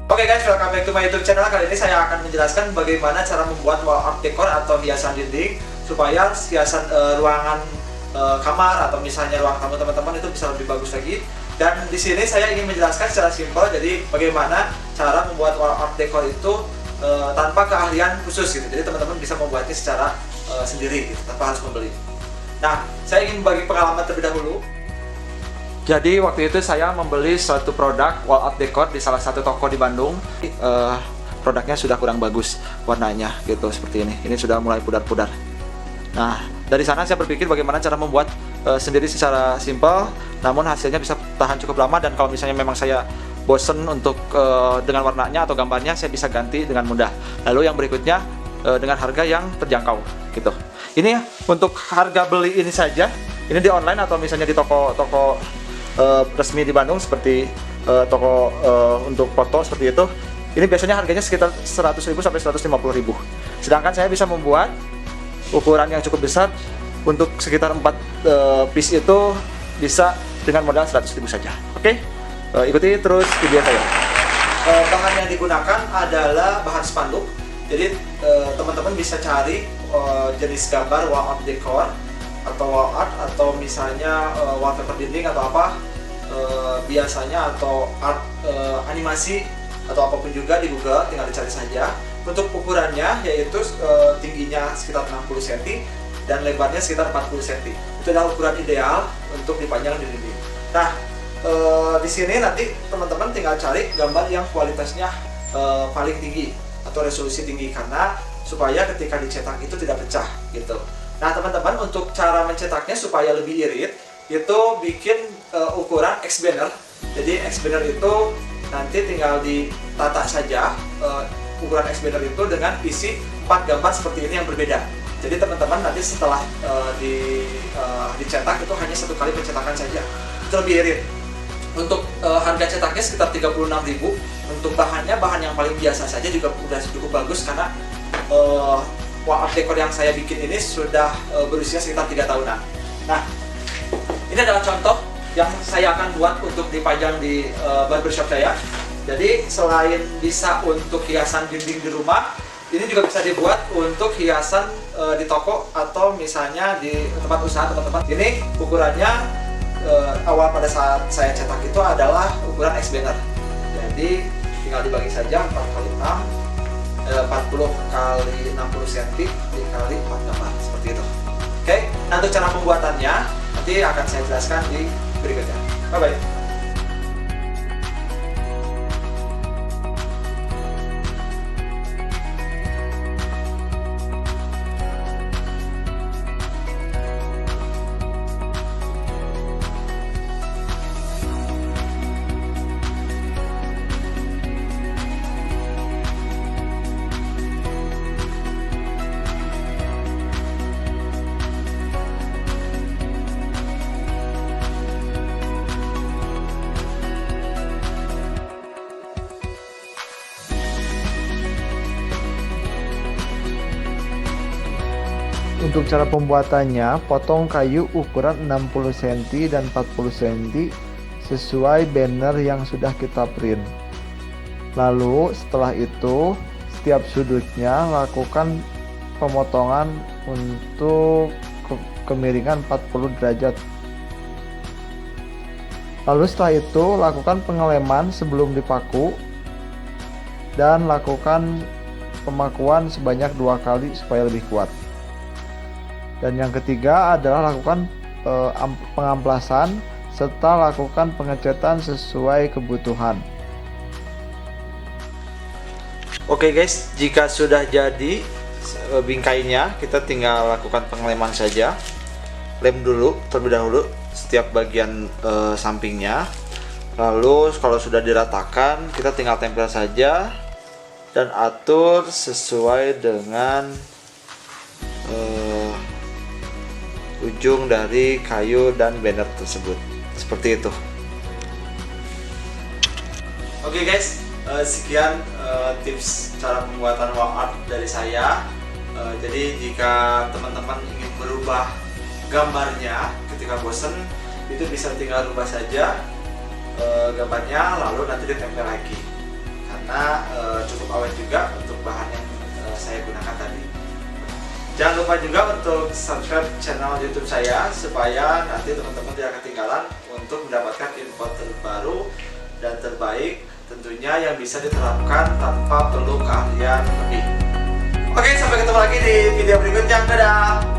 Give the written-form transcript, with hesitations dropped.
Oke guys, welcome back to my YouTube channel. Kali ini saya akan menjelaskan bagaimana cara membuat wall art decor atau hiasan dinding supaya hiasan ruangan kamar atau misalnya ruang tamu teman-teman itu bisa lebih bagus lagi. Dan di sini saya ingin menjelaskan secara simpel, jadi bagaimana cara membuat wall art decor itu tanpa keahlian khusus gitu. Jadi teman-teman bisa membuatnya secara sendiri gitu, tanpa harus membeli. Nah, saya ingin bagi pengalaman terlebih dahulu. Jadi waktu itu saya membeli suatu produk wall art decor di salah satu toko di Bandung. Produknya sudah kurang bagus warnanya gitu, seperti ini. Ini sudah mulai pudar-pudar. Nah, dari sana saya berpikir bagaimana cara membuat sendiri secara simpel, namun hasilnya bisa tahan cukup lama, dan kalau misalnya memang saya bosen untuk dengan warnanya atau gambarnya, saya bisa ganti dengan mudah. Lalu yang berikutnya dengan harga yang terjangkau gitu. Ini untuk harga beli ini saja. Ini di online atau misalnya di toko-toko resmi di Bandung seperti toko untuk foto seperti itu. Ini biasanya harganya sekitar 100.000 sampai 150.000. Sedangkan saya bisa membuat ukuran yang cukup besar untuk sekitar 4 piece itu bisa dengan modal 100.000 saja. Oke? Ikuti terus video saya. Bahan yang digunakan adalah bahan spanduk. Jadi teman-teman bisa cari jenis gambar wall art decor atau wall art atau misalnya wallpaper dinding atau apa biasanya, atau art animasi atau apapun juga di Google, tinggal dicari saja. Untuk ukurannya yaitu tingginya sekitar 60 cm dan lebarnya sekitar 40 cm. Itu adalah ukuran ideal untuk dipajang di dinding. Nah, di sini nanti teman-teman tinggal cari gambar yang kualitasnya paling tinggi atau resolusi tinggi, karena supaya ketika dicetak itu tidak pecah gitu. Nah teman-teman, untuk cara mencetaknya supaya lebih irit, itu bikin ukuran X-banner. Jadi X-banner itu nanti tinggal ditata saja ukuran X-banner itu dengan isi 4 gambar seperti ini yang berbeda. Jadi teman-teman nanti setelah dicetak itu hanya 1 kali pencetakan saja, itu lebih irit. Untuk harga cetaknya sekitar 36.000. Untuk bahannya, bahan yang paling biasa saja juga udah cukup bagus, karena wall art decor yang saya bikin ini sudah berusia sekitar 3 tahunan. Nah, ini adalah contoh yang saya akan buat untuk dipajang di barbershop saya. Jadi selain bisa untuk hiasan dinding di rumah, ini juga bisa dibuat untuk hiasan di toko atau misalnya di tempat usaha teman-teman. Ini ukurannya awal pada saat saya cetak itu adalah ukuran X-banner. Jadi tinggal dibagi saja 4x6, 40 kali 60 cm dikali 4 gambar seperti itu. Oke, nah untuk cara pembuatannya nanti akan saya jelaskan di berikutnya. Bye bye. Untuk cara pembuatannya, potong kayu ukuran 60 cm dan 40 cm sesuai banner yang sudah kita print. Lalu setelah itu, setiap sudutnya lakukan pemotongan untuk kemiringan 40 derajat. Lalu setelah itu, lakukan pengeleman sebelum dipaku dan lakukan pemakuan sebanyak 2 kali supaya lebih kuat. Dan yang ketiga adalah lakukan pengamplasan serta lakukan pengecatan sesuai kebutuhan. Oke guys, jika sudah jadi bingkainya, kita tinggal lakukan pengeleman saja. Lem dulu terlebih dahulu setiap bagian sampingnya. Lalu kalau sudah diratakan, kita tinggal tempel saja dan atur sesuai dengan ujung dari kayu dan banner tersebut, seperti itu. Oke guys, sekian tips cara pembuatan wall art dari saya. Jadi jika teman-teman ingin merubah gambarnya ketika bosen, itu bisa tinggal rubah saja gambarnya, lalu nanti ditempel lagi. Karena cukup awet juga untuk bahan yang saya gunakan tadi. Jangan lupa juga untuk subscribe channel YouTube saya supaya nanti teman-teman tidak ketinggalan untuk mendapatkan info terbaru dan terbaik tentunya yang bisa diterapkan tanpa perlu keahlian lebih. Oke, sampai ketemu lagi di video berikutnya. Dadah!